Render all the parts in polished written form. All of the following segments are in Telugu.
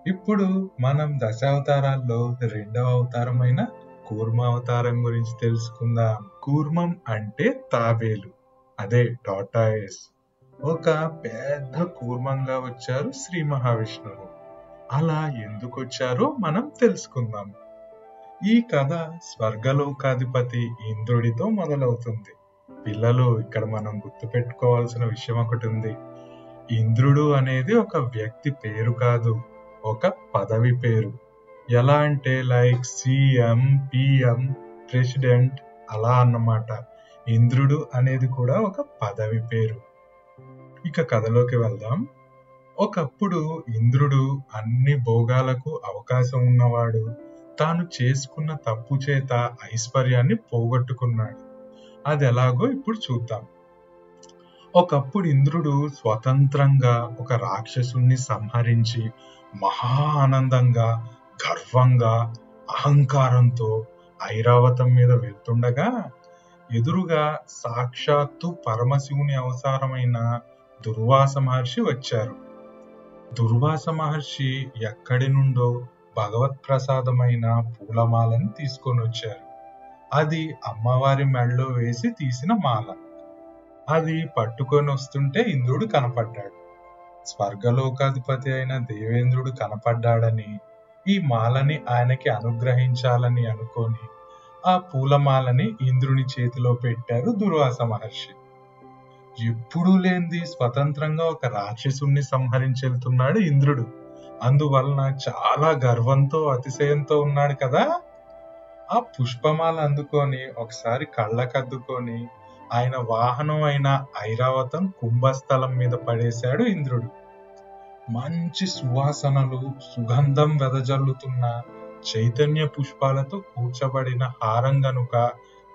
ఇప్పుడు మనం దశావతారాల్లో రెండవ అవతారమైన కూర్మ అవతారం గురించి తెలుసుకుందాం. కూర్మం అంటే తాబేలు, అదే టాటాయిస్. ఒక పెద్ద కూర్మంగా వచ్చారు శ్రీ మహావిష్ణువు. అలా ఎందుకు వచ్చారో మనం తెలుసుకుందాం. ఈ కథ స్వర్గలోకాధిపతి ఇంద్రుడితో మొదలవుతుంది. పిల్లలు, ఇక్కడ మనం గుర్తుపెట్టుకోవాల్సిన విషయం ఒకటి ఉంది. ఇంద్రుడు అనేది ఒక వ్యక్తి పేరు కాదు, ఒక పదవి పేరు. ఎలా అంటే లైక్ సిఎం, పిఎం, ప్రెసిడెంట్ అలా అన్నమాట. ఇంద్రుడు అనేది కూడా ఒక పదవి పేరు. ఇక కథలోకి వెళ్దాం. ఒకప్పుడు ఇంద్రుడు అన్ని భోగాలకు అవకాశం ఉన్నవాడు. తాను చేసుకున్న తప్పు చేత ఐశ్వర్యాన్ని పోగొట్టుకున్నాడు. అది ఎలాగో ఇప్పుడు చూద్దాం. ఒకప్పుడు ఇంద్రుడు స్వతంత్రంగా ఒక రాక్షసుని సంహరించి మహా ఆనందంగా, గర్వంగా, అహంకారంతో ఐరావతం మీద వెళ్తుండగా ఎదురుగా సాక్షాత్తు పరమశివుని అవతారమైన దుర్వాస మహర్షి వచ్చారు. దుర్వాస మహర్షి ఎక్కడి నుండో భగవత్ ప్రసాదమైన పూలమాలను తీసుకొని వచ్చారు. అది అమ్మవారి మెడలో వేసి తీసిన మాల. అది పట్టుకొని వస్తుంటే ఇంద్రుడు కనపడ్డాడు. స్వర్గలోకాధిపతి అయిన దేవేంద్రుడు కనపడ్డాడని, ఈ మాలని ఆయనకి అనుగ్రహించాలని అనుకొని ఆ పూలమాలని ఇంద్రుని చేతిలో పెట్టారు దుర్వాస మహర్షి. ఎప్పుడూ లేనిది స్వతంత్రంగా ఒక రాక్షసుణ్ణి సంహరించెళ్తున్నాడు ఇంద్రుడు. అందువలన చాలా గర్వంతో, అతిశయంతో ఉన్నాడు కదా. ఆ పుష్పమాల అందుకొని ఒకసారి కళ్ళకద్దుకొని ఆయన వాహనం అయిన ఐరావతం కుంభస్థలం మీద పడేశాడు ఇంద్రుడు. మంచి సువాసనలు, సుగంధం వెదజల్లుతున్న చైతన్య పుష్పాలతో కూర్చబడిన హారం గనుక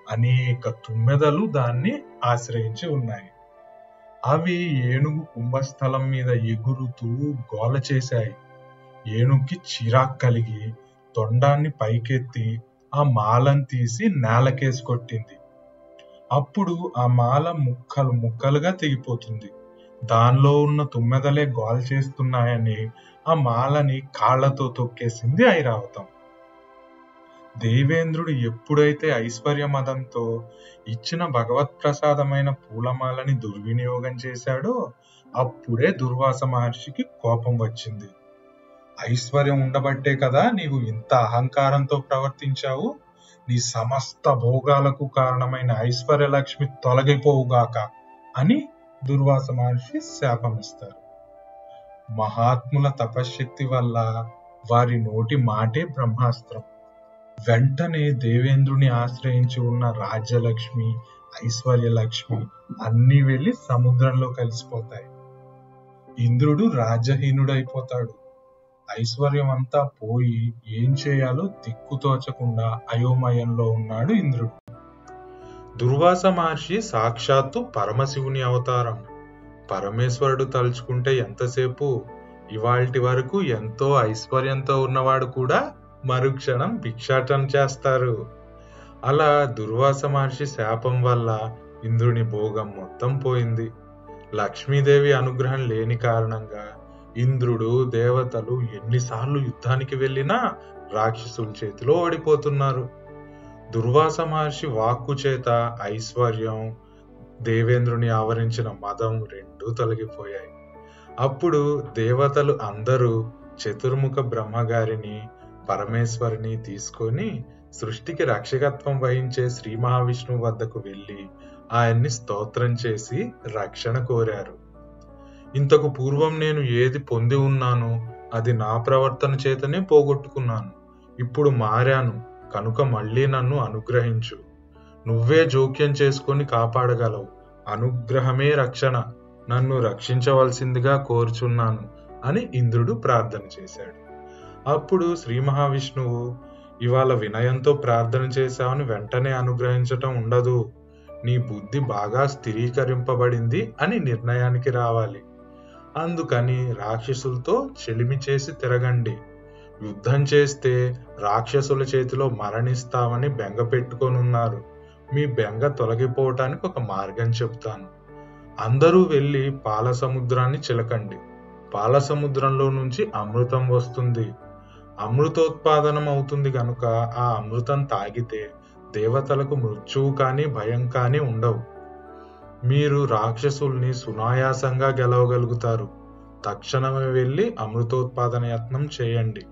అనేక తుమ్మెదలు దాన్ని ఆశ్రయించి ఉన్నాయి. అవి ఏనుగు కుంభస్థలం మీద ఎగురుతూ గోల చేశాయి. ఏనుగుకి చిరాకు కలిగి తొండాన్ని పైకెత్తి ఆ మాలను తీసి నేలకేసి కొట్టింది. అప్పుడు ఆ మాల ముక్కలు ముక్కలుగా తెగిపోతుంది. దానిలో ఉన్న తుమ్మెదలే గోల చేస్తున్నాయని ఆ మాలని కాళ్లతో తొక్కేసింది ఐరావతం. దేవేంద్రుడు ఎప్పుడైతే ఐశ్వర్య మదంతో ఇచ్చిన భగవత్ ప్రసాదమైన పూలమాలని దుర్వినియోగం చేశాడో అప్పుడే దుర్వాస మహర్షికి కోపం వచ్చింది. ఐశ్వర్యం ఉండబట్టే కదా నీవు ఇంత అహంకారంతో ప్రవర్తించావు. నీ సమస్త భోగాలకు కారణమైన ఐశ్వర్య లక్ష్మి తొలగిపోవుగాక అని దుర్వాస మహర్షి శాపమిస్తారు. మహాత్ముల తపశ్శక్తి వల్ల వారి నోటి మాటే బ్రహ్మాస్త్రం. వెంటనే దేవేంద్రుని ఆశ్రయించి ఉన్న రాజ్యలక్ష్మి, ఐశ్వర్యలక్ష్మి అన్ని వెళ్లి సముద్రంలో కలిసిపోతాయి. ఇంద్రుడు రాజ్యహీనుడైపోతాడు. ఐశ్వర్యం అంతా పోయి ఏం చేయాలో దిక్కుతోచకుండా అయోమయంలో ఉన్నాడు ఇంద్రుడు. దుర్వాస మహర్షి సాక్షాత్తు పరమశివుని అవతారం. పరమేశ్వరుడు తలుచుకుంటే ఎంతసేపు, ఇవాల్టి వరకు ఎంతో ఐశ్వర్యంతో ఉన్నవాడు కూడా మరుక్షణం భిక్షాటన చేస్తారు. అలా దుర్వాస మహర్షి శాపం వల్ల ఇంద్రుని భోగం మొత్తం పోయింది. లక్ష్మీదేవి అనుగ్రహం లేని కారణంగా ఇంద్రుడు, దేవతలు ఎన్నిసార్లు యుద్ధానికి వెళ్ళినా రాక్షసుల చేతిలో ఓడిపోతున్నారు. దుర్వాస మహర్షి వాక్కు చేత ఐశ్వర్యం, దేవేంద్రుని ఆవరించిన మదం రెండూ తొలగిపోయాయి. అప్పుడు దేవతలు అందరూ చతుర్ముఖ బ్రహ్మగారిని, పరమేశ్వరిని తీసుకొని సృష్టికి రక్షకత్వం వహించే శ్రీ మహావిష్ణువు వద్దకు వెళ్లి ఆయన్ని స్తోత్రం చేసి రక్షణ కోరారు. ఇంతకు పూర్వం నేను ఏది పొంది ఉన్నానో అది నా ప్రవర్తన చేతనే పోగొట్టుకున్నాను. ఇప్పుడు మారాను కనుక మళ్ళీ నన్ను అనుగ్రహించు. నువ్వే జోక్యం చేసుకొని కాపాడగలవు. అనుగ్రహమే రక్షణ. నన్ను రక్షించవలసిందిగా కోరుచున్నాను అని ఇంద్రుడు ప్రార్థన చేశాడు. అప్పుడు శ్రీ మహావిష్ణువు, ఇవాళ వినయంతో ప్రార్థన చేశావని వెంటనే అనుగ్రహించటం ఉండదు. నీ బుద్ధి బాగా స్థిరీకరింపబడింది అని నిర్ణయానికి రావాలి. అందుకని రాక్షసులతో చెలిమి చేసి తిరగండి. యుద్ధం చేస్తే రాక్షసుల చేతిలో మరణిస్తామని బెంగ పెట్టుకొనున్నారు. మీ బెంగ తొలగిపోవటానికి ఒక మార్గం చెప్తాను. అందరూ వెళ్లి పాల సముద్రాన్ని చిలకండి. పాల సముద్రంలో నుంచి అమృతం వస్తుంది. అమృతోత్పాదనం అవుతుంది గనుక ఆ అమృతం తాగితే దేవతలకు మృత్యువు కానీ భయం కానీ ఉండవు. మీరు రాక్షసుల్ని సునాయాసంగా గెలవగలుగుతారు. తక్షణమే వెళ్ళి అమృతోత్పాదన యత్నం చేయండి.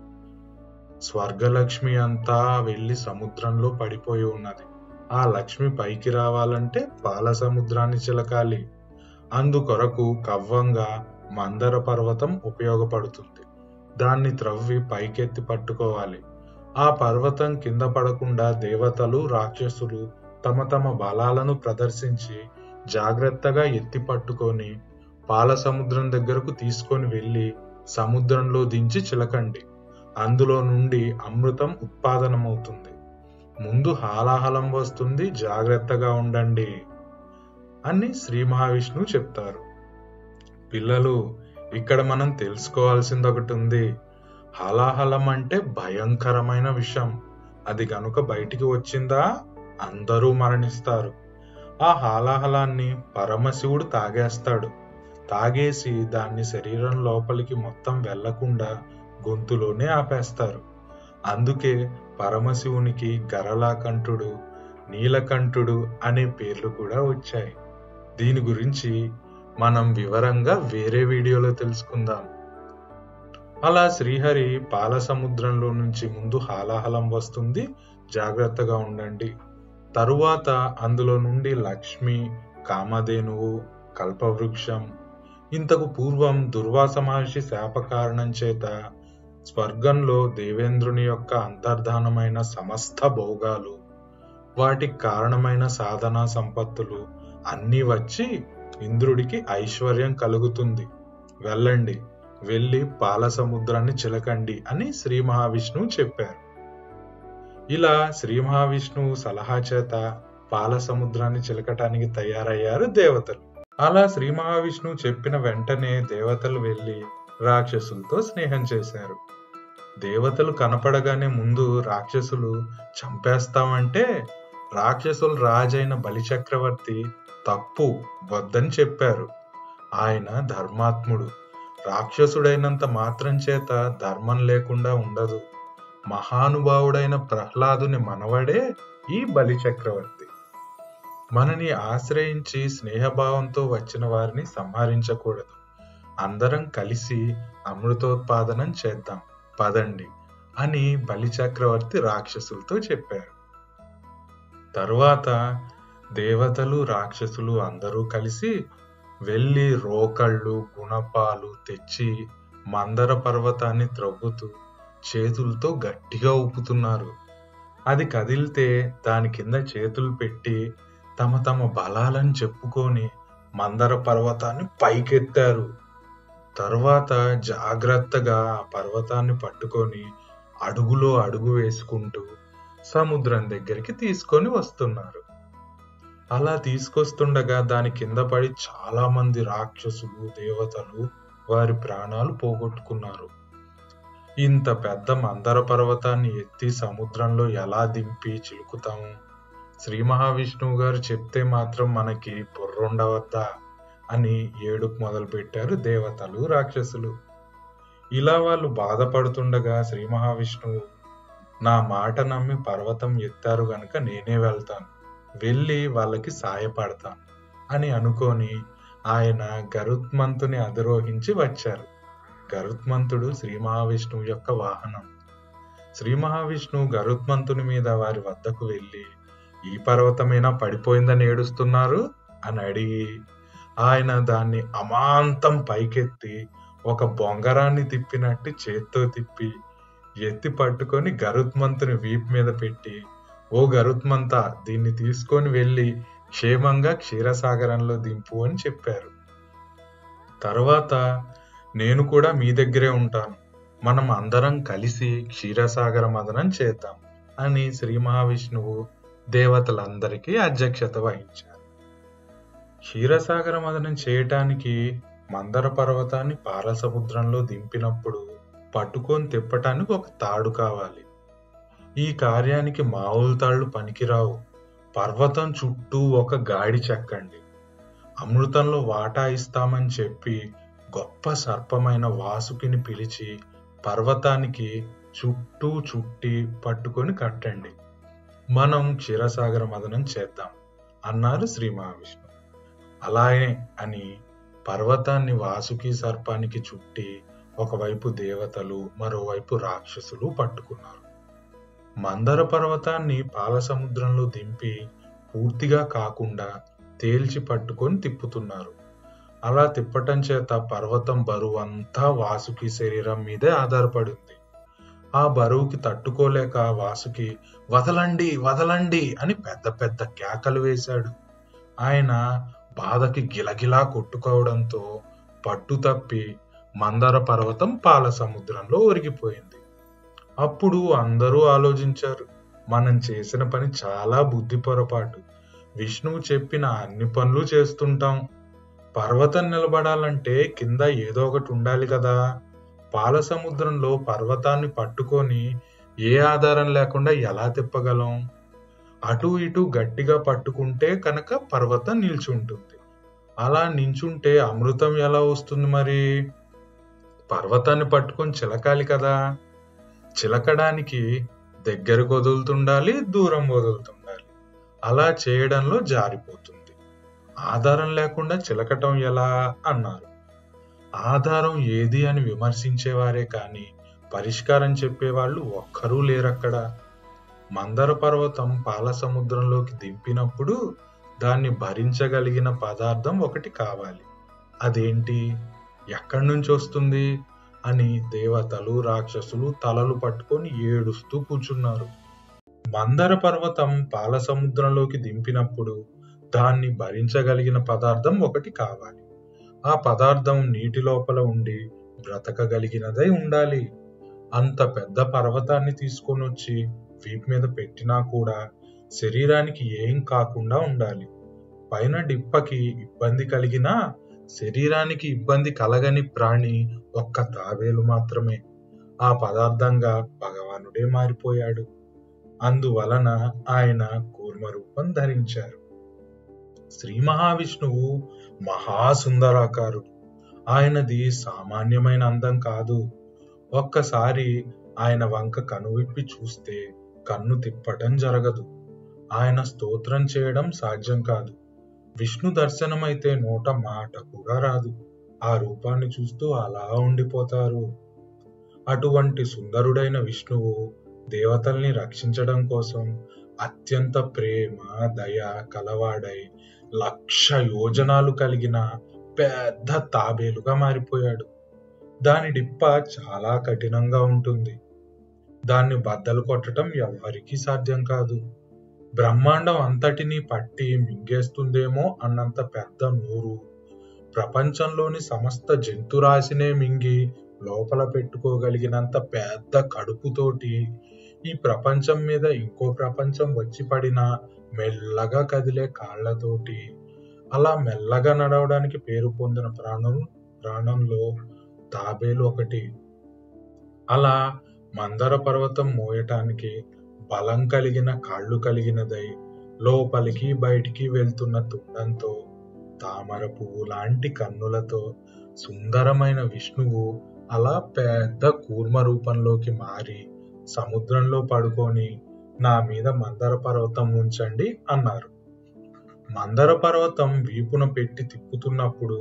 స్వర్గలక్ష్మి అంతా వెళ్ళి సముద్రంలో పడిపోయి ఉన్నది. ఆ లక్ష్మి పైకి రావాలంటే పాల సముద్రాన్ని చిలకాలి. అందుకొరకు కవ్వంగా మందర పర్వతం ఉపయోగపడుతుంది. దాన్ని త్రవ్వి పైకెత్తి పట్టుకోవాలి. ఆ పర్వతం కింద పడకుండా దేవతలు రాక్షసులు తమ తమ బలాలను ప్రదర్శించి జాగ్రత్తగా ఎత్తి పట్టుకొని పాల సముద్రం దగ్గరకు తీసుకొని వెళ్ళి సముద్రంలో దించి చిలకండి. అందులో నుండి అమృతం ఉత్పాదనమవుతుంది. ముందు హాలాహలం వస్తుంది, జాగ్రత్తగా ఉండండి అని శ్రీ మహావిష్ణువు చెప్తారు. పిల్లలు, ఇక్కడ మనం తెలుసుకోవాల్సింది ఒకటి ఉంది. హాలాహలం అంటే భయంకరమైన విషం. అది గనుక బయటికి వచ్చిందా అందరూ మరణిస్తారు. ఆ హాలాహలాన్ని పరమశివుడు తాగేస్తాడు. తాగేసి దాన్ని శరీరం లోపలికి మొత్తం వెళ్లకుండా గొంతులోనే ఆపేస్తారు. అందుకే పరమశివునికి గరళకంఠుడు, నీలకంఠుడు అనే పేర్లు కూడా వచ్చాయి. దీని గురించి మనం వివరంగా వేరే వీడియోలో తెలుసుకుందాం. అలా శ్రీహరి పాల సముద్రంలో నుంచి ముందు హాలాహలం వస్తుంది, జాగ్రత్తగా ఉండండి. తరువాత అందులో నుండి లక్ష్మి, కామధేనువు, కల్పవృక్షం, ఇంతకు పూర్వం దుర్వాస మహర్షి శాప కారణం చేత స్వర్గంలో దేవేంద్రుని యొక్క అంతర్ధానమైన సమస్త భోగాలు, వాటికి కారణమైన సాధనా సంపత్తులు అన్నీ వచ్చి ఇంద్రుడికి ఐశ్వర్యం కలుగుతుంది. వెళ్ళండి, వెళ్ళి పాల సముద్రాన్ని చిలకండి అని శ్రీ మహావిష్ణువు చెప్పారు. ఇలా శ్రీ మహావిష్ణువు సలహా చేత పాల సముద్రాన్ని చిలకటానికి తయారయ్యారు దేవతలు. అలా శ్రీ మహావిష్ణువు చెప్పిన వెంటనే దేవతలు వెళ్లి రాక్షసులతో స్నేహం చేశారు. దేవతలు కనపడగానే ముందు రాక్షసులు చంపేస్తామంటే రాక్షసుల రాజైన బలిచక్రవర్తి తప్పు వద్దని చెప్పారు. ఆయన ధర్మాత్ముడు. రాక్షసుడైనంత మాత్రం చేత ధర్మం లేకుండా ఉండదు. మహానుభావుడైన ప్రహ్లాదుని మనవడే ఈ బలిచక్రవర్తి. మనని ఆశ్రయించి స్నేహభావంతో వచ్చిన వారిని సంహరించకూడదు. అందరం కలిసి అమృతోత్పాదనం చేద్దాం పదండి అని బలిచక్రవర్తి రాక్షసులతో చెప్పారు. తరువాత దేవతలు రాక్షసులు అందరూ కలిసి వెళ్ళి రోకళ్ళు గుణపాలు తెచ్చి మందర పర్వతాన్ని త్రవ్వుతూ చేతులతో గట్టిగా ఊపుతున్నారు. అది కదిలితే దాని కింద చేతులు పెట్టి తమ తమ బలాలను చెప్పుకొని మందర పర్వతాన్ని పైకెత్తారు. తరువాత జాగ్రత్తగా ఆ పర్వతాన్ని పట్టుకొని అడుగులో అడుగు వేసుకుంటూ సముద్రం దగ్గరికి తీసుకొని వస్తున్నారు. అలా తీసుకొస్తుండగా దాని కింద పడి చాలా మంది రాక్షసులు దేవతలు వారి ప్రాణాలు పోగొట్టుకున్నారు. ఇంత పెద్ద మందర పర్వతాన్ని ఎత్తి సముద్రంలో ఎలా దింపి చిలుకుతాము? శ్రీ మహావిష్ణువు గారు చెప్తే మాత్రం మనకి బుర్రుండవద్దా అని ఏడుపు మొదలు పెట్టారు దేవతలు రాక్షసులు. ఇలా వాళ్ళు బాధపడుతుండగా శ్రీ మహావిష్ణువు, నా మాట నమ్మి పర్వతం ఎత్తారు గనుక నేనే వెళ్తాను, వెళ్ళి వాళ్ళకి సాయపడతాను అని అనుకొని ఆయన గరుత్మంతుని అధిరోహించి వచ్చారు. గరుత్మంతుడు శ్రీ మహావిష్ణువు యొక్క వాహనం. శ్రీ మహావిష్ణువు గరుత్మంతుని మీద వారి వద్దకు వెళ్ళి, ఈ పర్వతమైనా పడిపోయిందని ఏడుస్తున్నారు అని అడిగి ఆయన దాన్ని అమాంతం పైకెత్తి ఒక బొంగరాన్ని తిప్పినట్టు చేత్తో తిప్పి ఎత్తి పట్టుకొని గరుత్మంతుని వీపు మీద పెట్టి, ఓ గరుత్మంత, దీన్ని తీసుకొని వెళ్ళి క్షేమంగా క్షీరసాగరంలో దింపు అని చెప్పారు. తర్వాత నేను కూడా మీ దగ్గరే ఉంటాను, మనం అందరం కలిసి క్షీరసాగర మదనం చేద్దాం అని శ్రీ మహావిష్ణువు దేవతలందరికీ అధ్యక్షత వహించారు. క్షీరసాగర మదనం చేయటానికి మందర పర్వతాన్ని పాల సముద్రంలో దింపినప్పుడు పట్టుకొని తిప్పటానికి ఒక తాడు కావాలి. ఈ కార్యానికి మామూలు తాళ్లు పనికిరావు. పర్వతం చుట్టూ ఒక గాడి చెక్కండి. అమృతంలో వాటా ఇస్తామని చెప్పి గొప్ప సర్పమైన వాసుకిని పిలిచి పర్వతానికి చుట్టూ చుట్టి పట్టుకొని కట్టండి, మనం క్షీరసాగర మదనం చేద్దాం అన్నారు శ్రీ మహావిష్ణువు. అలాగే అని పర్వతాన్ని వాసుకి సర్పానికి చుట్టి ఒకవైపు దేవతలు మరోవైపు రాక్షసులు పట్టుకున్నారు. మందర పర్వతాన్ని పాలసముద్రంలో దింపి పూర్తిగా కాకుండా తేల్చి పట్టుకొని తిప్పుతున్నారు. అలా తిప్పటం చేత పర్వతం బరువు అంతా వాసుకి శరీరం మీదే ఆధారపడింది. ఆ బరువుకి తట్టుకోలేక వాసుకి వదలండి వదలండి అని పెద్ద పెద్ద కేకలు వేశాడు. ఆయన బాధకి గిలగిలా కొట్టుకోవడంతో పట్టు తప్పి మందర పర్వతం పాల సముద్రంలో ఒరిగిపోయింది. అప్పుడు అందరూ ఆలోచించారు, మనం చేసిన పని చాలా బుద్ధి పొరపాటు. విష్ణువు చెప్పిన అన్ని పనులు చేస్తుంటాం, పర్వతం నిలబడాలంటే కింద ఏదో ఒకటి ఉండాలి కదా. పాల సముద్రంలో పర్వతాన్ని పట్టుకొని ఏ ఆధారం లేకుండా ఎలా తిప్పగలం? అటు ఇటు గట్టిగా పట్టుకుంటే కనుక పర్వతం నిల్చుంటుంది. అలా నించుంటే అమృతం ఎలా వస్తుంది? మరి పర్వతాన్ని పట్టుకొని చిలకాలి కదా. చిలకడానికి దగ్గరకు వదులుతుండాలి, దూరం వదులుతుండాలి. అలా చేయడంలో జారిపోతుంది. ఆధారం లేకుండా చిలకటం ఎలా అన్నారు. ఆధారం ఏది అని విమర్శించేవారే కాని పరిష్కారం చెప్పేవాళ్ళు ఒక్కరూ లేరక్కడ. మందర పర్వతం పాల సముద్రంలోకి దింపినప్పుడు దాన్ని భరించగలిగిన పదార్థం ఒకటి కావాలి. అదేంటి, ఎక్కడి నుంచి వస్తుంది అని దేవతలు రాక్షసులు తలలు పట్టుకొని ఏడుస్తూ కూర్చున్నారు. మందర పర్వతం పాల సముద్రంలోకి దింపినప్పుడు దాన్ని భరించగలిగిన పదార్థం ఒకటి కావాలి. ఆ పదార్థం నీటి లోపల ఉండి బ్రతకగలిగినదై ఉండాలి. అంత పెద్ద పర్వతాన్ని తీసుకొని వచ్చి వీపు మీద పెట్టినా కూడా శరీరానికి ఏం కాకుండా ఉండాలి. పైన డిప్పకి ఇబ్బంది కలిగినా శరీరానికి ఇబ్బంది కలగని ప్రాణి ఒక్క తాబేలు మాత్రమే. ఆ పదార్థంగా భగవానుడే మారిపోయాడు. అందువలన ఆయన కూర్మ రూపం ధరించారు. శ్రీ మహావిష్ణువు మహాసుందరాకారుడు. ఆయనది సామాన్యమైన అందం కాదు. ఒక్కసారి ఆయన వంక కనువిప్పి చూస్తే కన్ను తిప్పటం జరగదు. ఆయన స్తోత్రం చేయడం సాధ్యం కాదు. విష్ణు దర్శనమైతే నోట మాట కూడా రాదు. ఆ రూపాన్ని చూస్తూ అలా ఉండిపోతారు. అటువంటి సుందరుడైన విష్ణువు దేవతల్ని రక్షించడం కోసం అత్యంత ప్రేమ దయ కలవాడై 1,00,000 యోజనాలు కలిగిన పెద్ద తాబేలుగా మారిపోయాడు. దాని డిప్ప చాలా కఠినంగా ఉంటుంది. దాన్ని బద్దలు కొట్టడం ఎవ్వరికీ సాధ్యం కాదు. బ్రహ్మాండం అంతటినీ పట్టి మింగేస్తుందేమో అన్నంత పెద్ద నోరు, ప్రపంచంలోని సమస్త జంతురాశినే మింగి లోపల పెట్టుకోగలిగినంత పెద్ద కడుపుతోటి ఈ ప్రపంచం మీద ఇంకో ప్రపంచం వచ్చి పడినా మెల్లగా కదిలే కాళ్లతోటి అలా మెల్లగా నడవడానికి పేరు పొందిన ప్రాణంలో తాబేలు ఒకటి. అలా మందర పర్వతం మోయటానికి బలం కలిగిన కాళ్ళు కలిగినదై లోపలికి బయటికి వెళ్తున్న తుండంతో తామర పువ్వు లాంటి కన్నులతో సుందరమైన విష్ణువు అలా పెద్ద కూర్మ రూపంలోకి మారి సముద్రంలో పడుకొని నా మీద మందర పర్వతం ఉంచండి అన్నారు. మందర పర్వతం వీపున పెట్టి తిప్పుతున్నప్పుడు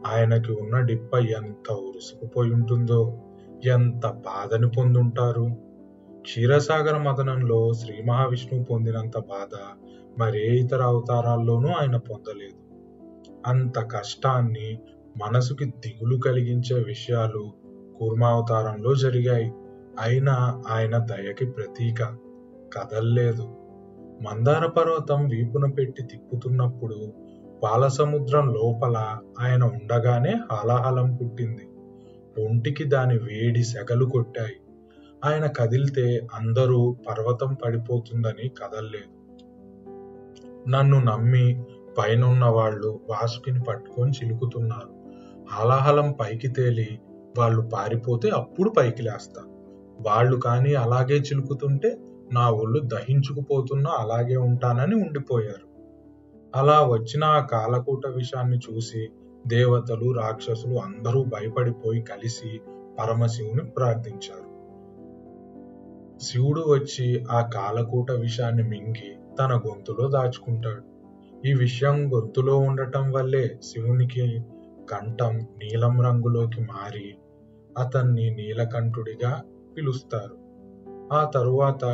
ఆయనకి ఉన్న డిప్ప ఎంత ఉరుసుకుపోయి ఉంటుందో, ఎంత బాధని పొందుంటారు. క్షీరసాగర మదనంలో శ్రీ మహావిష్ణువు పొందినంత బాధ మరే ఇతర అవతారాల్లోనూ ఆయన పొందలేదు. అంత కష్టాన్ని, మనసుకి దిగులు కలిగించే విషయాలు కూర్మావతారంలో జరిగాయి. అయినా ఆయన దయకి ప్రతీక కదల్లేదు. మందార పర్వతం వీపున పెట్టి తిప్పుతున్నప్పుడు పాలసముద్రం లోపల ఆయన ఉండగానే హాలాహలం పుట్టింది. ఒంటికి దాని వేడి సెగలు కొట్టాయి. ఆయన కదిలితే అందరూ పర్వతం పడిపోతుందని కదల్లేదు. నన్ను నమ్మి పైనున్న వాళ్ళు వాసుకిని పట్టుకొని చిలుకుతున్నారు. హాలాహలం పైకి తేలి వాళ్ళు పారిపోతే అప్పుడు పైకి లేస్తా. వాళ్ళు కానీ అలాగే చిలుకుతుంటే నా ఒళ్ళు దహించుకుపోతున్నా అలాగే ఉంటానని ఉండిపోయారు. అలా వచ్చిన ఆ కాలకూట విషాన్ని చూసి దేవతలు, రాక్షసులు అందరూ భయపడిపోయి కలిసి పరమశివుని ప్రార్థించారు. శివుడు వచ్చి ఆ కాలకూట విషాన్ని మింగి తన గొంతులో దాచుకుంటాడు. ఈ విషయం గొంతులో ఉండటం వల్లే శివునికి కంఠం నీలం రంగులోకి మారి అతన్ని నీలకంఠుడిగా పిలుస్తారు. ఆ తరువాత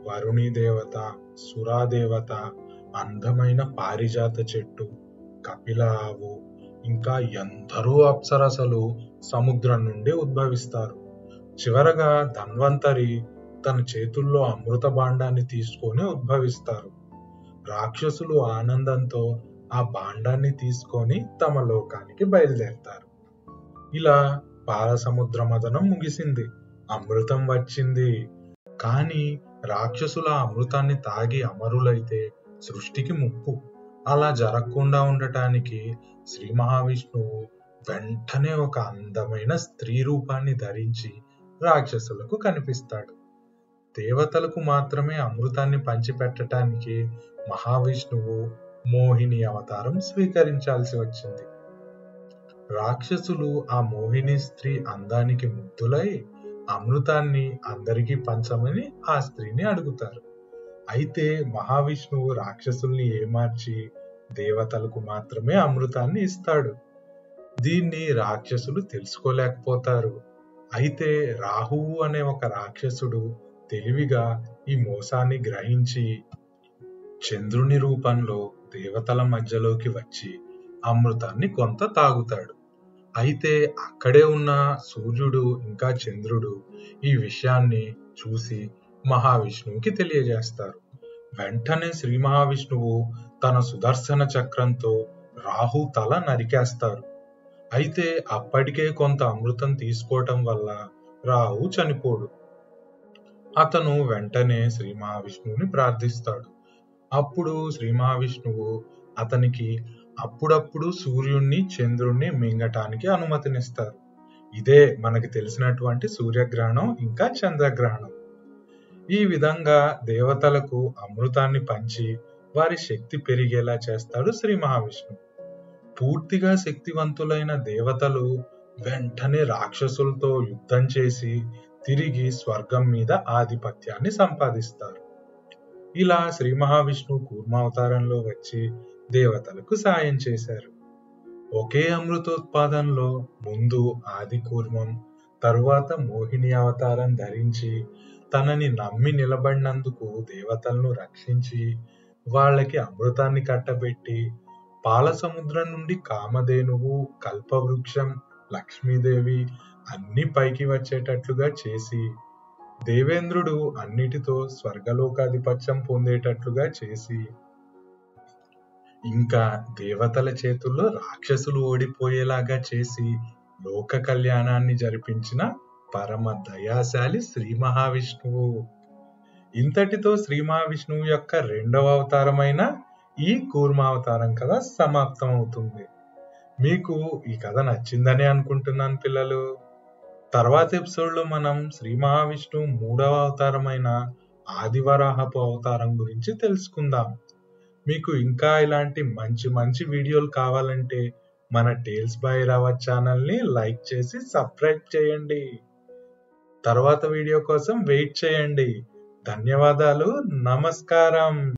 వరుణి దేవత, సురాదేవత, అందమైన పారిజాత చెట్టు, కపిల ఆవు, ఇంకా ఎందరో అప్సరసలు సముద్రం నుండి ఉద్భవిస్తారు. చివరగా ధన్వంతరి తన చేతుల్లో అమృత భాండాన్ని తీసుకొని ఉద్భవిస్తారు. రాక్షసులు ఆనందంతో ఆ భాండాన్ని తీసుకొని తమ లోకానికి బయలుదేరతారు. ఇలా పాలసముద్ర మదనం ముగిసింది. అమృతం వచ్చింది. కానీ రాక్షసుల అమృతాన్ని తాగి అమరులైతే సృష్టికి ముప్పు. అలా జరగకుండా ఉండటానికి శ్రీ మహావిష్ణువు వెంటనే ఒక అందమైన స్త్రీ రూపాన్ని ధరించి రాక్షసులకు కనిపిస్తాడు. దేవతలకు మాత్రమే అమృతాన్ని పంచిపెట్టడానికి మహావిష్ణువు మోహిని అవతారం స్వీకరించాల్సి వచ్చింది. రాక్షసులు ఆ మోహిని స్త్రీ అందానికి ముగ్ధులై అమృతాన్ని అందరికీ పంచమని ఆ స్త్రీని అడుగుతారు. అయితే మహావిష్ణువు రాక్షసుల్ని ఏమార్చి దేవతలకు మాత్రమే అమృతాన్ని ఇస్తాడు. దీన్ని రాక్షసులు తెలుసుకోలేకపోతారు. అయితే రాహువు అనే ఒక రాక్షసుడు తెలివిగా ఈ మోసాన్ని గ్రహించి చంద్రుని రూపంలో దేవతల మధ్యలోకి వచ్చి అమృతాన్ని కొంత తాగుతాడు. అయితే అక్కడే ఉన్న సూర్యుడు ఇంకా చంద్రుడు ఈ విషయాన్ని చూసి మహావిష్ణువుకి తెలియజేస్తారు. వెంటనే శ్రీ మహావిష్ణువు తన సుదర్శన చక్రంతో రాహు తల నరికేస్తారు. అయితే అప్పటికే కొంత అమృతం తీసుకోవటం వల్ల రాహు చనిపోడు. అతను వెంటనే శ్రీ మహావిష్ణువుని ప్రార్థిస్తాడు. అప్పుడు శ్రీ మహావిష్ణువు అతనికి అప్పుడప్పుడు సూర్యుణ్ణి, చంద్రుణ్ణి మింగటానికి అనుమతినిస్తారు. ఇదే మనకి తెలిసినటువంటి సూర్యగ్రహణం ఇంకా చంద్రగ్రహణం. ఈ విధంగా దేవతలకు అమృతాన్ని పంచి వారి శక్తి పెరిగేలా చేస్తాడు శ్రీ మహావిష్ణువు. పూర్తిగా శక్తివంతులైన దేవతలు వెంటనే రాక్షసులతో యుద్ధం చేసి తిరిగి స్వర్గం మీద ఆధిపత్యాన్ని సంపాదిస్తారు. ఇలా శ్రీ మహావిష్ణువు కూర్మావతారంలో వచ్చి దేవతలకు సాయం చేశారు. ఒకే అమృతోత్పాదనలో ముందు ఆది కూర్మం, తరువాత మోహిని అవతారం ధరించి తనని నమ్మి నిలబడినందుకు దేవతలను రక్షించి వాళ్ళకి అమృతాన్ని కట్టబెట్టి పాల సముద్రం నుండి కామధేనువు, కల్పవృక్షం, లక్ష్మీదేవి అన్ని పైకి వచ్చేటట్లుగా చేసి దేవేంద్రుడు అన్నిటితో స్వర్గలోకాధిపత్యం పొందేటట్లుగా చేసి ఇంకా దేవతల చేతుల్లో రాక్షసులు ఓడిపోయేలాగా చేసి లోక కళ్యాణాన్ని జరిపించిన పరమ దయాశాలి శ్రీ మహావిష్ణువు. ఇంతటితో శ్రీ మహావిష్ణువు యొక్క రెండవ అవతారమైన ఈ కూర్మావతారం కథ సమాప్తం అవుతుంది. మీకు ఈ కథ నచ్చిందని అనుకుంటున్నాను పిల్లలు. తర్వాత ఎపిసోడ్ లో మనం శ్రీ మహావిష్ణువు మూడవ అవతారమైన ఆదివరాహపు అవతారం గురించి తెలుసుకుందాం. మీకు ఇంకా ఇలాంటి మంచి మంచి వీడియోలు కావాలంటే మన టేల్స్ బై రావత్ ఛానల్ ని లైక్ చేసి సబ్స్క్రైబ్ చేయండి. తర్వాత వీడియో కోసం వెయిట్ చేయండి. ధన్యవాదాలు. నమస్కారం.